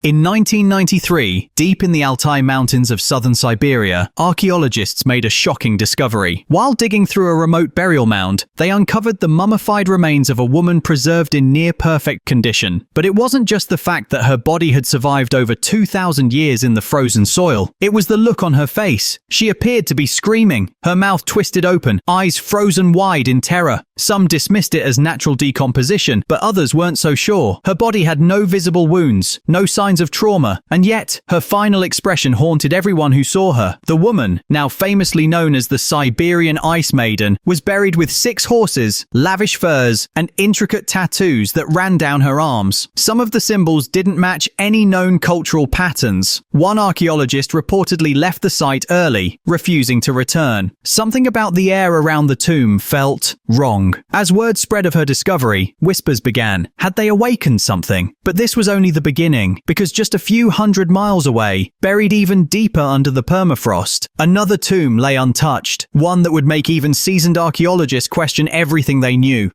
In 1993, deep in the Altai Mountains of southern Siberia, archaeologists made a shocking discovery. While digging through a remote burial mound, they uncovered the mummified remains of a woman preserved in near-perfect condition. But it wasn't just the fact that her body had survived over 2,000 years in the frozen soil. It was the look on her face. She appeared to be screaming, her mouth twisted open, eyes frozen wide in terror. Some dismissed it as natural decomposition, but others weren't so sure. Her body had no visible wounds, no signs of trauma, and yet her final expression haunted everyone who saw her. The woman, now famously known as the Siberian Ice Maiden, was buried with 6 horses, lavish furs, and intricate tattoos that ran down her arms. Some of the symbols didn't match any known cultural patterns. One archaeologist reportedly left the site early, refusing to return. Something about the air around the tomb felt wrong. As word spread of her discovery, whispers began. Had they awakened something? But this was only the beginning, because just a few hundred miles away, buried even deeper under the permafrost, another tomb lay untouched, one that would make even seasoned archaeologists question everything they knew.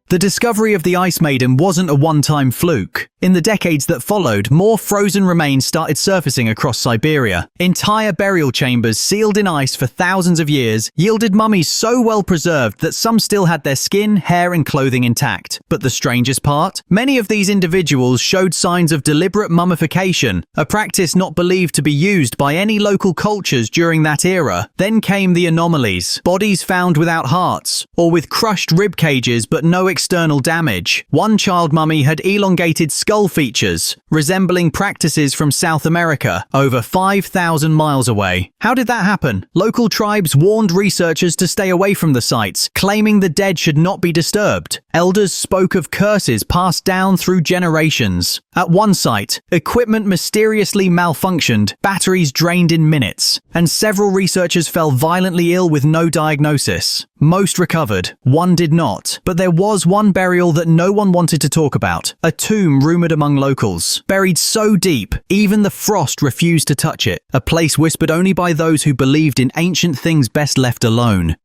The discovery of the Ice Maiden wasn't a one-time fluke. In the decades that followed, more frozen remains started surfacing across Siberia. Entire burial chambers sealed in ice for thousands of years yielded mummies so well preserved that some still had their skin, hair, and clothing intact. But the strangest part? Many of these individuals showed signs of deliberate mummification, a practice not believed to be used by any local cultures during that era. Then came the anomalies. Bodies found without hearts, or with crushed rib cages but no external damage. One child mummy had elongated skull features, resembling practices from South America, over 5,000 miles away. How did that happen? Local tribes warned researchers to stay away from the sites, claiming the dead should not be disturbed. Elders spoke of curses passed down through generations. At one site, equipment mysteriously malfunctioned, batteries drained in minutes, and several researchers fell violently ill with no diagnosis. Most recovered, one did not. But there was one burial that no one wanted to talk about, a tomb rumored among locals. Buried so deep, even the frost refused to touch it, a place whispered only by those who believed in ancient things best left alone.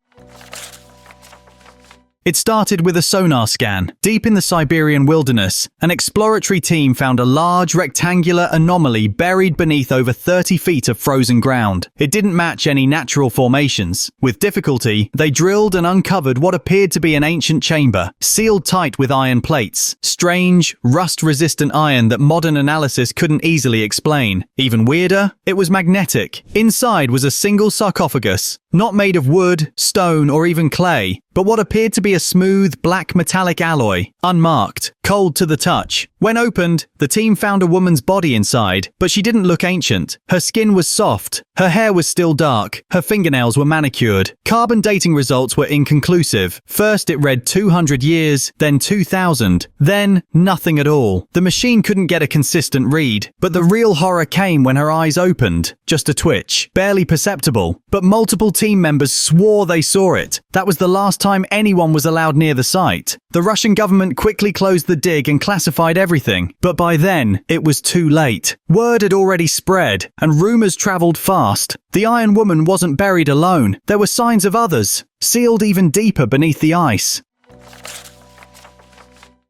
It started with a sonar scan. Deep in the Siberian wilderness, an exploratory team found a large rectangular anomaly buried beneath over 30 feet of frozen ground. It didn't match any natural formations. With difficulty, they drilled and uncovered what appeared to be an ancient chamber, sealed tight with iron plates. Strange, rust-resistant iron that modern analysis couldn't easily explain. Even weirder, it was magnetic. Inside was a single sarcophagus, not made of wood, stone, or even clay, but what appeared to be a smooth, black metallic alloy, unmarked, cold to the touch. When opened, the team found a woman's body inside, but she didn't look ancient. Her skin was soft, her hair was still dark, her fingernails were manicured. Carbon dating results were inconclusive. First it read 200 years, then 2,000, then nothing at all. The machine couldn't get a consistent read, but the real horror came when her eyes opened. Just a twitch, barely perceptible, but multiple team members swore they saw it. That was the last time anyone was allowed near the site. The Russian government quickly closed the dig and classified everything, but by then, it was too late. Word had already spread, and rumors traveled fast. The Iron Woman wasn't buried alone. There were signs of others, sealed even deeper beneath the ice.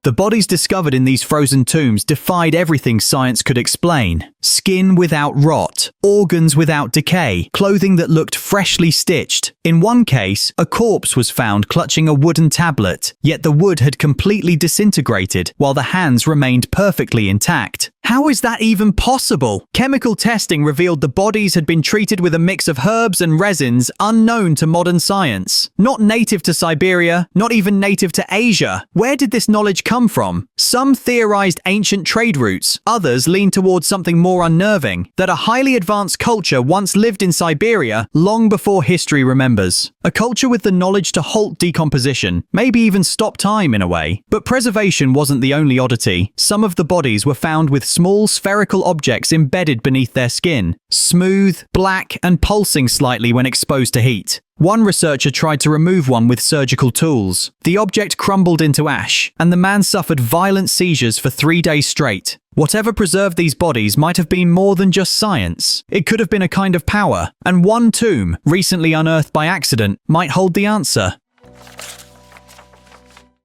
The bodies discovered in these frozen tombs defied everything science could explain. Skin without rot, organs without decay, clothing that looked freshly stitched. In one case, a corpse was found clutching a wooden tablet, yet the wood had completely disintegrated, while the hands remained perfectly intact. How is that even possible? Chemical testing revealed the bodies had been treated with a mix of herbs and resins unknown to modern science. Not native to Siberia, not even native to Asia. Where did this knowledge come from? Some theorized ancient trade routes, others leaned towards something more unnerving, that a highly advanced culture once lived in Siberia long before history remembers. A culture with the knowledge to halt decomposition, maybe even stop time in a way. But preservation wasn't the only oddity. Some of the bodies were found with small spherical objects embedded beneath their skin, smooth, black, and pulsing slightly when exposed to heat. One researcher tried to remove one with surgical tools. The object crumbled into ash, and the man suffered violent seizures for 3 days straight. Whatever preserved these bodies might have been more than just science. It could have been a kind of power, and one tomb, recently unearthed by accident, might hold the answer.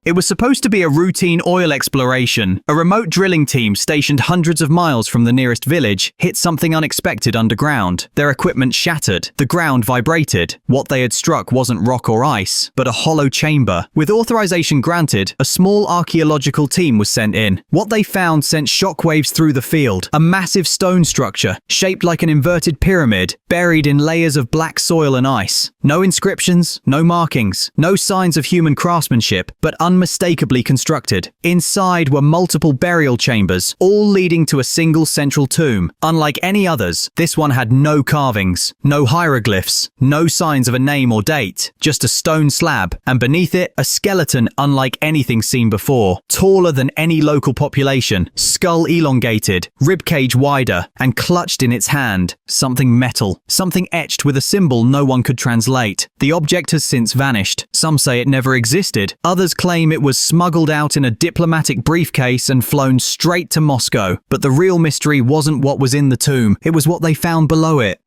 It was supposed to be a routine oil exploration. A remote drilling team stationed hundreds of miles from the nearest village hit something unexpected underground. Their equipment shattered. The ground vibrated. What they had struck wasn't rock or ice, but a hollow chamber. With authorization granted, a small archaeological team was sent in. What they found sent shockwaves through the field. A massive stone structure, shaped like an inverted pyramid, buried in layers of black soil and ice. No inscriptions, no markings, no signs of human craftsmanship, but unmistakably constructed. Inside were multiple burial chambers, all leading to a single central tomb. Unlike any others, this one had no carvings, no hieroglyphs, no signs of a name or date, just a stone slab, and beneath it, a skeleton unlike anything seen before. Taller than any local population, skull elongated, ribcage wider, and clutched in its hand, something metal, something etched with a symbol no one could translate. The object has since vanished. Some say it never existed. Others claim it was smuggled out in a diplomatic briefcase and flown straight to Moscow. But the real mystery wasn't what was in the tomb, it was what they found below it.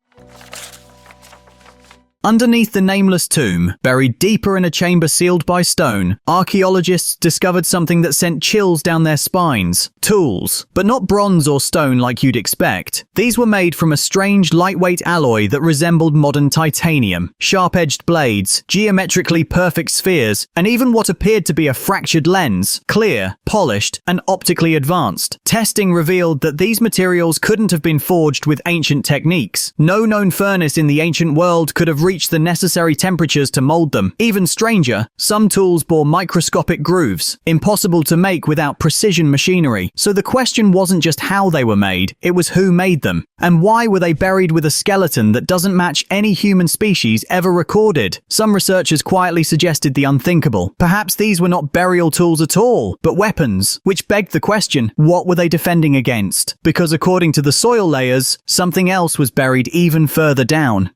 Underneath the nameless tomb, buried deeper in a chamber sealed by stone, archaeologists discovered something that sent chills down their spines. Tools. But not bronze or stone like you'd expect. These were made from a strange lightweight alloy that resembled modern titanium. Sharp-edged blades, geometrically perfect spheres, and even what appeared to be a fractured lens, clear, polished, and optically advanced. Testing revealed that these materials couldn't have been forged with ancient techniques. No known furnace in the ancient world could have reach the necessary temperatures to mold them. Even stranger, some tools bore microscopic grooves, impossible to make without precision machinery. So the question wasn't just how they were made, it was who made them. And why were they buried with a skeleton that doesn't match any human species ever recorded? Some researchers quietly suggested the unthinkable. Perhaps these were not burial tools at all, but weapons, which begged the question, what were they defending against? Because according to the soil layers, something else was buried even further down.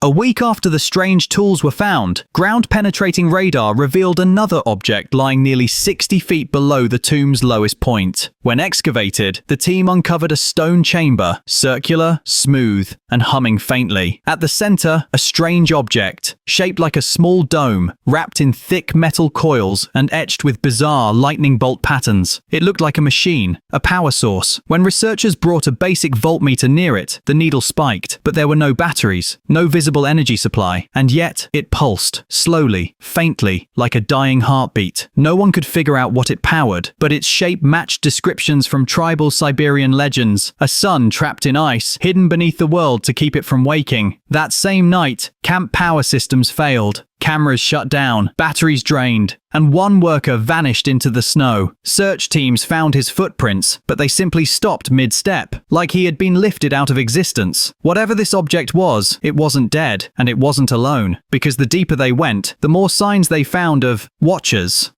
A week after the strange tools were found, ground-penetrating radar revealed another object lying nearly 60 feet below the tomb's lowest point. When excavated, the team uncovered a stone chamber, circular, smooth, and humming faintly. At the center, a strange object, shaped like a small dome, wrapped in thick metal coils and etched with bizarre lightning bolt patterns. It looked like a machine, a power source. When researchers brought a basic voltmeter near it, the needle spiked, but there were no batteries, no visible energy supply, and yet it pulsed, slowly, faintly, like a dying heartbeat. No one could figure out what it powered, but its shape matched descriptions from tribal Siberian legends. A sun trapped in ice, hidden beneath the world to keep it from waking. That same night, camp power systems failed. Cameras shut down, batteries drained, and one worker vanished into the snow. Search teams found his footprints, but they simply stopped mid-step, like he had been lifted out of existence. Whatever this object was, it wasn't dead, and it wasn't alone, because the deeper they went, the more signs they found of watchers.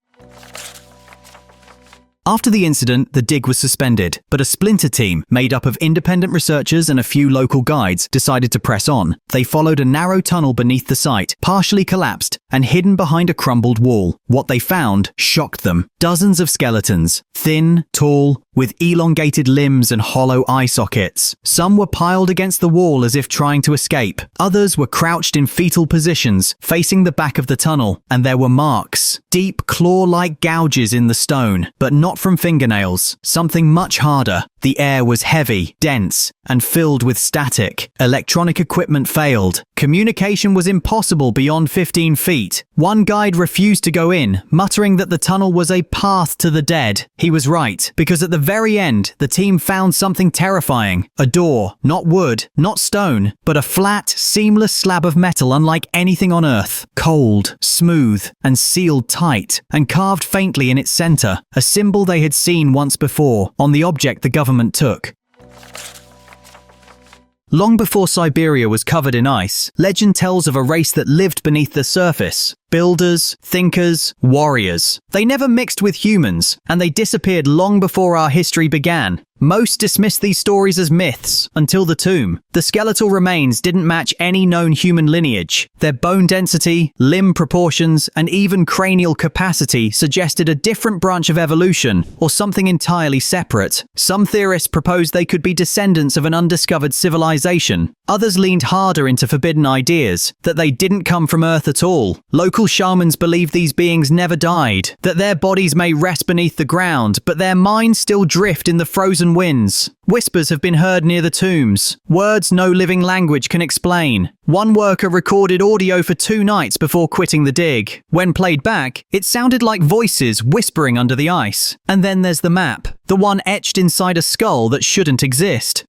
After the incident, the dig was suspended, but a splinter team, made up of independent researchers and a few local guides, decided to press on. They followed a narrow tunnel beneath the site, partially collapsed, and hidden behind a crumbled wall. What they found shocked them. Dozens of skeletons, thin, tall, with elongated limbs and hollow eye sockets. Some were piled against the wall as if trying to escape. Others were crouched in fetal positions, facing the back of the tunnel, and there were marks. Deep, claw-like gouges in the stone, but not from fingernails. Something much harder. The air was heavy, dense, and filled with static. Electronic equipment failed. Communication was impossible beyond 15 feet. One guide refused to go in, muttering that the tunnel was a path to the dead. He was right, because at the very end, the team found something terrifying. A door, not wood, not stone, but a flat, seamless slab of metal unlike anything on Earth. Cold, smooth, and sealed tight, and carved faintly in its center, a symbol they had seen once before on the object the government took. Long before Siberia was covered in ice, legend tells of a race that lived beneath the surface. Builders, thinkers, warriors. They never mixed with humans, and they disappeared long before our history began. Most dismissed these stories as myths until the tomb. The skeletal remains didn't match any known human lineage. Their bone density, limb proportions, and even cranial capacity suggested a different branch of evolution, or something entirely separate. Some theorists proposed they could be descendants of an undiscovered civilization. Others leaned harder into forbidden ideas, that they didn't come from Earth at all. Local shamans believed these beings never died, that their bodies may rest beneath the ground, but their minds still drift in the frozen winds. Whispers have been heard near the tombs, words no living language can explain. One worker recorded audio for 2 nights before quitting the dig. When played back, it sounded like voices whispering under the ice. And then there's the map, the one etched inside a skull that shouldn't exist.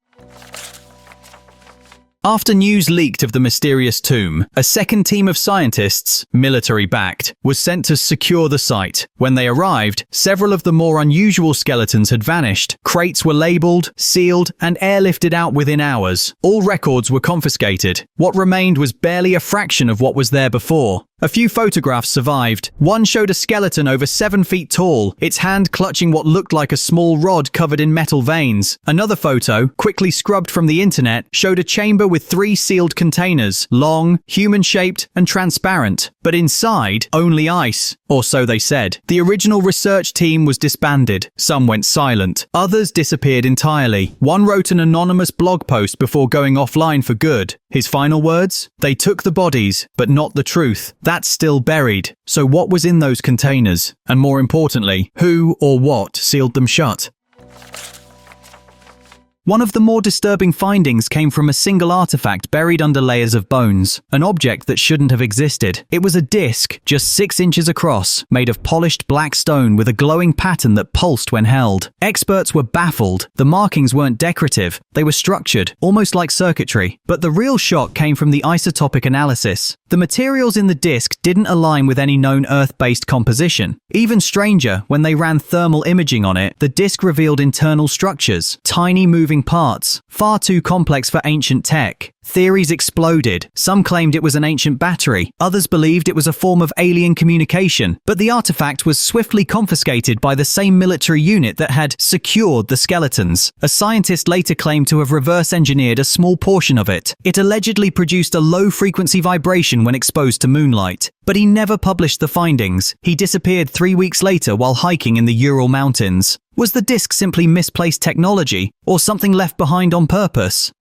After news leaked of the mysterious tomb, a second team of scientists, military-backed, was sent to secure the site. When they arrived, several of the more unusual skeletons had vanished. Crates were labeled, sealed, and airlifted out within hours. All records were confiscated. What remained was barely a fraction of what was there before. A few photographs survived. One showed a skeleton over 7 feet tall, its hand clutching what looked like a small rod covered in metal veins. Another photo, quickly scrubbed from the internet, showed a chamber with 3 sealed containers, long, human-shaped, and transparent. But inside, only ice. Or so they said. The original research team was disbanded. Some went silent. Others disappeared entirely. One wrote an anonymous blog post before going offline for good. His final words? They took the bodies, but not the truth. That's still buried. So what was in those containers? And more importantly, who or what sealed them shut? One of the more disturbing findings came from a single artifact buried under layers of bones, an object that shouldn't have existed. It was a disc, just 6 inches across, made of polished black stone with a glowing pattern that pulsed when held. Experts were baffled. The markings weren't decorative, they were structured, almost like circuitry. But the real shock came from the isotopic analysis. The materials in the disc didn't align with any known Earth-based composition. Even stranger, when they ran thermal imaging on it, the disc revealed internal structures, tiny moving parts, far too complex for ancient tech. Theories exploded. Some claimed it was an ancient battery. Others believed it was a form of alien communication. But the artifact was swiftly confiscated by the same military unit that had secured the skeletons. A scientist later claimed to have reverse-engineered a small portion of it. It allegedly produced a low-frequency vibration when exposed to moonlight. But he never published the findings. He disappeared 3 weeks later while hiking in the Ural Mountains. Was the disc simply misplaced technology, or something left behind on purpose?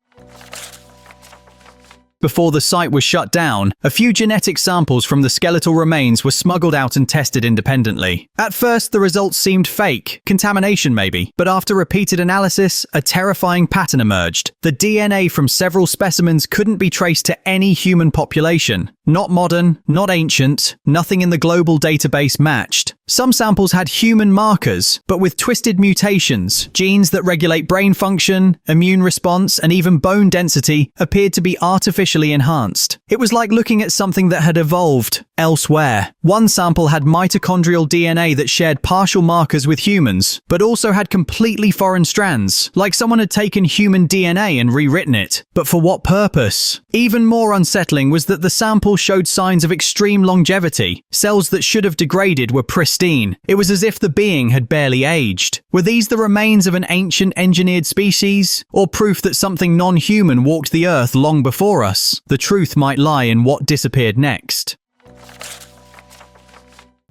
Before the site was shut down, a few genetic samples from the skeletal remains were smuggled out and tested independently. At first, the results seemed fake, contamination maybe, but after repeated analysis, a terrifying pattern emerged. The DNA from several specimens couldn't be traced to any human population. Not modern, not ancient, nothing in the global database matched. Some samples had human markers, but with twisted mutations. Genes that regulate brain function, immune response, and even bone density appeared to be artificially enhanced. It was like looking at something that had evolved elsewhere. One sample had mitochondrial DNA that shared partial markers with humans, but also had completely foreign strands, like someone had taken human DNA and rewritten it. But for what purpose? Even more unsettling was that the sample showed signs of extreme longevity. Cells that should have degraded were pristine. It was as if the being had barely aged. Were these the remains of an ancient engineered species? Or proof that something non-human walked the earth long before us? The truth might lie in what disappeared next.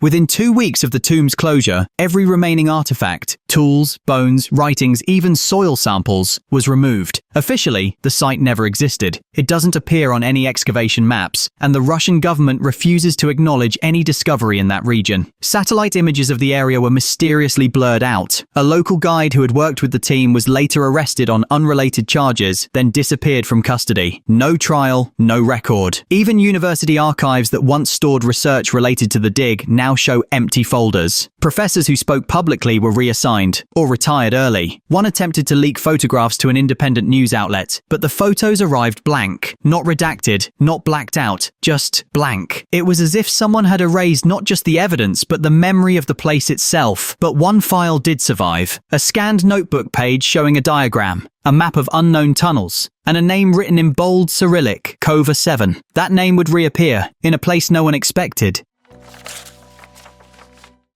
Within 2 weeks of the tomb's closure, every remaining artifact, tools, bones, writings, even soil samples, was removed. Officially, the site never existed. It doesn't appear on any excavation maps, and the Russian government refuses to acknowledge any discovery in that region. Satellite images of the area were mysteriously blurred out. A local guide who had worked with the team was later arrested on unrelated charges, then disappeared from custody. No trial, no record. Even university archives that once stored research related to the dig now show empty folders. Professors who spoke publicly were reassigned, or retired early. One attempted to leak photographs to an independent news outlet, but the photos arrived blank. Not redacted, not blacked out, just blank. It was as if someone had erased not just the evidence, but the memory of the place itself. But one file did survive. A scanned notebook page showing a diagram, a map of unknown tunnels, and a name written in bold Cyrillic, Kova 7. That name would reappear, in a place no one expected.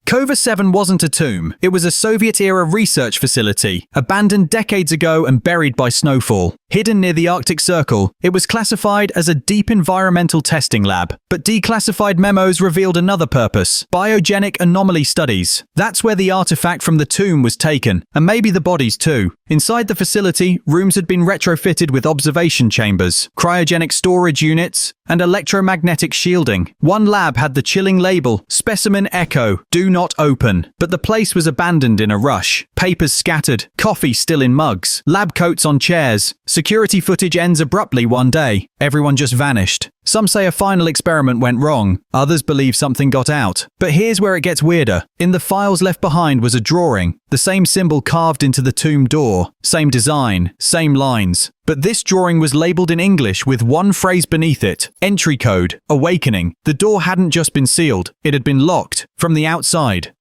Kova 7 wasn't a tomb. It was a Soviet-era research facility, abandoned decades ago and buried by snowfall. Hidden near the Arctic Circle, it was classified as a deep environmental testing lab. But declassified memos revealed another purpose: biogenic anomaly studies. That's where the artifact from the tomb was taken, and maybe the bodies too. Inside the facility, rooms had been retrofitted with observation chambers, cryogenic storage units, and electromagnetic shielding. One lab had the chilling label, Specimen Echo, Do Not Open. But the place was abandoned in a rush. Papers scattered, coffee still in mugs, lab coats on chairs. Security footage ends abruptly one day. Everyone just vanished. Some say a final experiment went wrong. Others believe something got out. But here's where it gets weirder. In the files left behind was a drawing, the same symbol carved into the tomb door, same design, same lines. But this drawing was labeled in English with one phrase beneath it: entry code, awakening. The door hadn't just been sealed, it had been locked from the outside.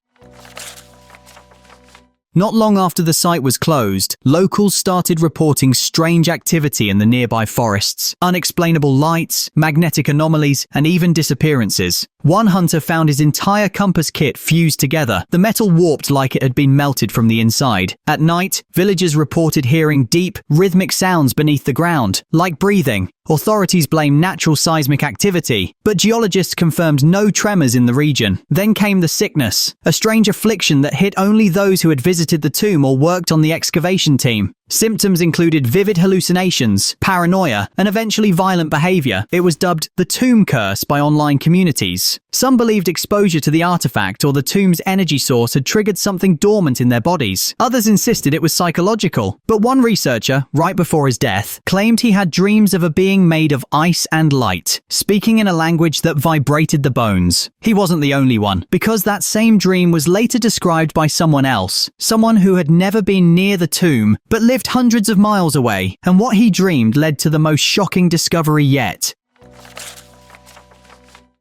Not long after the site was closed, locals started reporting strange activity in the nearby forests, unexplainable lights, magnetic anomalies, and even disappearances. One hunter found his entire compass kit fused together, the metal warped like it had been melted from the inside. At night, villagers reported hearing deep, rhythmic sounds beneath the ground, like breathing. Authorities blamed natural seismic activity, but geologists confirmed no tremors in the region. Then came the sickness, a strange affliction that hit only those who had visited the tomb or worked on the excavation team. Symptoms included vivid hallucinations, paranoia, and eventually violent behavior. It was dubbed the Tomb Curse by online communities. Some believed exposure to the artifact or the tomb's energy source had triggered something dormant in their bodies. Others insisted it was psychological. But one researcher, right before his death, claimed he had dreams of a being made of ice and light, speaking in a language that vibrated the bones. He wasn't the only one, because that same dream was later described by someone else, someone who had never been near the tomb, but lived hundreds of miles away, and what he dreamed led to the most shocking discovery yet.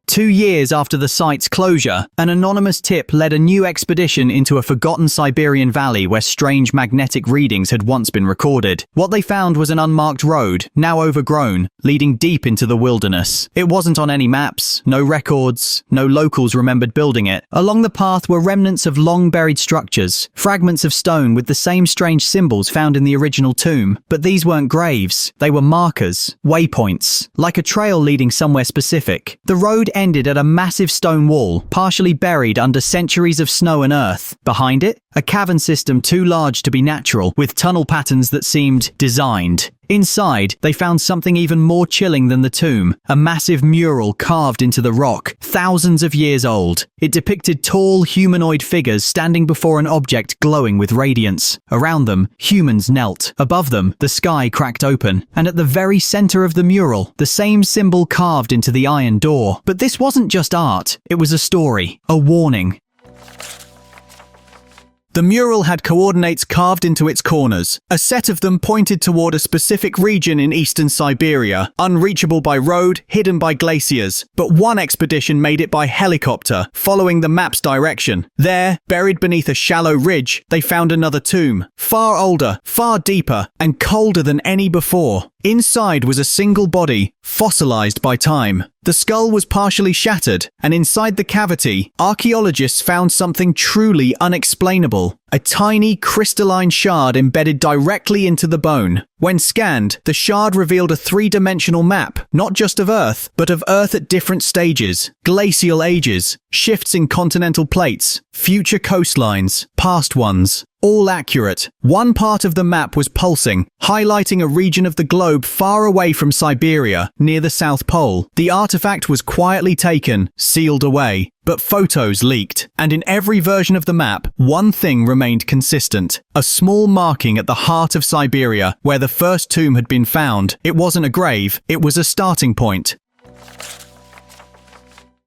2 years after the site's closure, an anonymous tip led a new expedition into a forgotten Siberian valley where strange magnetic readings had once been recorded. What they found was an unmarked road, now overgrown, leading deep into the wilderness. It wasn't on any maps, no records, no locals remembered building it. Along the path were remnants of long-buried structures, fragments of stone with the same strange symbols found in the original tomb. But these weren't graves, they were markers, waypoints, like a trail leading somewhere specific. The road ended at a massive stone wall, partially buried under centuries of snow and earth. Behind it, a cavern system too large to be natural, with tunnel patterns that seemed designed. Inside, they found something even more chilling than the tomb, a massive mural carved into the rock, thousands of years old. It depicted tall, humanoid figures standing before an object glowing with radiance. Around them, humans knelt. Above them, the sky cracked open, and at the very center of the mural, the same symbol carved into the iron door. But this wasn't just art, it was a story, a warning. The mural had coordinates carved into its corners. A set of them pointed toward a specific region in eastern Siberia, unreachable by road, hidden by glaciers. But one expedition made it by helicopter, following the map's direction. There, buried beneath a shallow ridge, they found another tomb, far older, far deeper, and colder than any before. Inside was a single body, fossilized by time. The skull was partially shattered, and inside the cavity, archaeologists found something truly unexplainable. A tiny crystalline shard embedded directly into the bone. When scanned, the shard revealed a three-dimensional map, not just of Earth, but of Earth at different stages, glacial ages, shifts in continental plates, future coastlines, past ones. All accurate. One part of the map was pulsing, highlighting a region of the globe far away from Siberia, near the South Pole. The artifact was quietly taken, sealed away, but photos leaked. And in every version of the map, one thing remained consistent. A small marking at the heart of Siberia, where the first tomb had been found. It wasn't a grave, it was a starting point.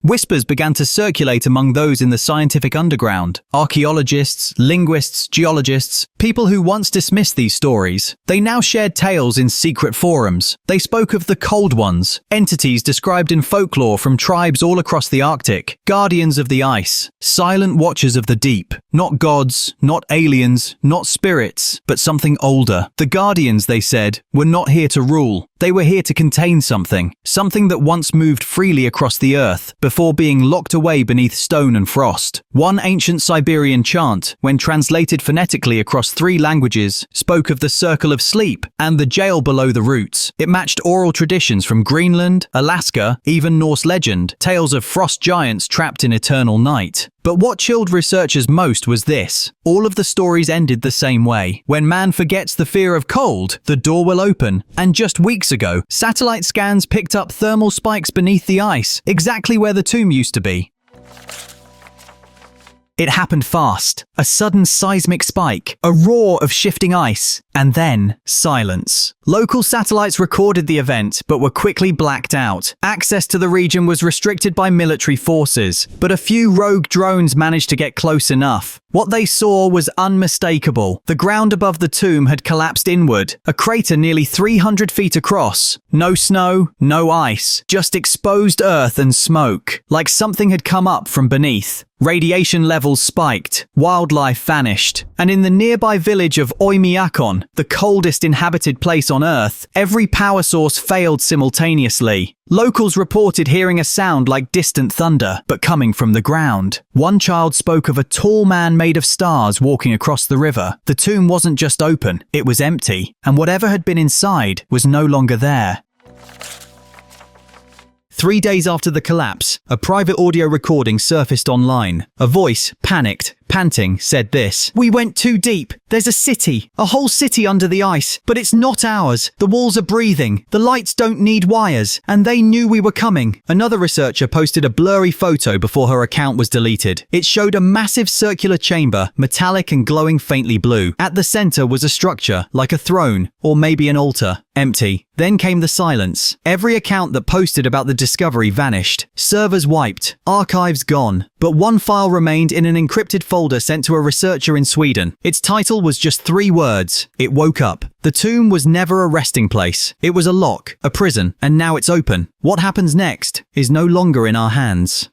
Whispers began to circulate among those in the scientific underground. Archaeologists, linguists, geologists, people who once dismissed these stories. They now shared tales in secret forums. They spoke of the Cold Ones, entities described in folklore from tribes all across the Arctic, guardians of the ice, silent watchers of the deep. Not gods, not aliens, not spirits, but something older. The guardians, they said, were not here to rule. They were here to contain something that once moved freely across the earth before before being locked away beneath stone and frost. One ancient Siberian chant, when translated phonetically across 3 languages, spoke of the circle of sleep and the jail below the roots. It matched oral traditions from Greenland, Alaska, even Norse legend, tales of frost giants trapped in eternal night. But what chilled researchers most was this. All of the stories ended the same way. When man forgets the fear of cold, the door will open. And just weeks ago, satellite scans picked up thermal spikes beneath the ice, exactly where the tomb used to be. It happened fast. A sudden seismic spike, a roar of shifting ice, and then silence. Local satellites recorded the event, but were quickly blacked out. Access to the region was restricted by military forces, but a few rogue drones managed to get close enough. What they saw was unmistakable. The ground above the tomb had collapsed inward, a crater nearly 300 feet across. No snow, no ice, just exposed earth and smoke, like something had come up from beneath. Radiation levels spiked, wildlife vanished, and in the nearby village of Oymyakon, the coldest inhabited place on Earth, every power source failed simultaneously. Locals reported hearing a sound like distant thunder, but coming from the ground. One child spoke of a tall man made of stars walking across the river. The tomb wasn't just open, it was empty, and whatever had been inside was no longer there. 3 days after the collapse, a private audio recording surfaced online. A voice, panicked, panting, said this: "We went too deep. There's a whole city under the ice, but it's not ours. The walls are breathing. The lights don't need wires, and they knew we were coming." Another researcher posted a blurry photo before her account was deleted. It showed a massive circular chamber, metallic and glowing faintly blue. At the center was a structure, like a throne, or maybe an altar. Empty. Then came the silence. Every account that posted about the discovery vanished. Servers wiped. Archives gone. But one file remained in an encrypted folder sent to a researcher in Sweden. Its title was just 3 words. It woke up. The tomb was never a resting place. It was a lock, a prison, and now it's open. What happens next is no longer in our hands.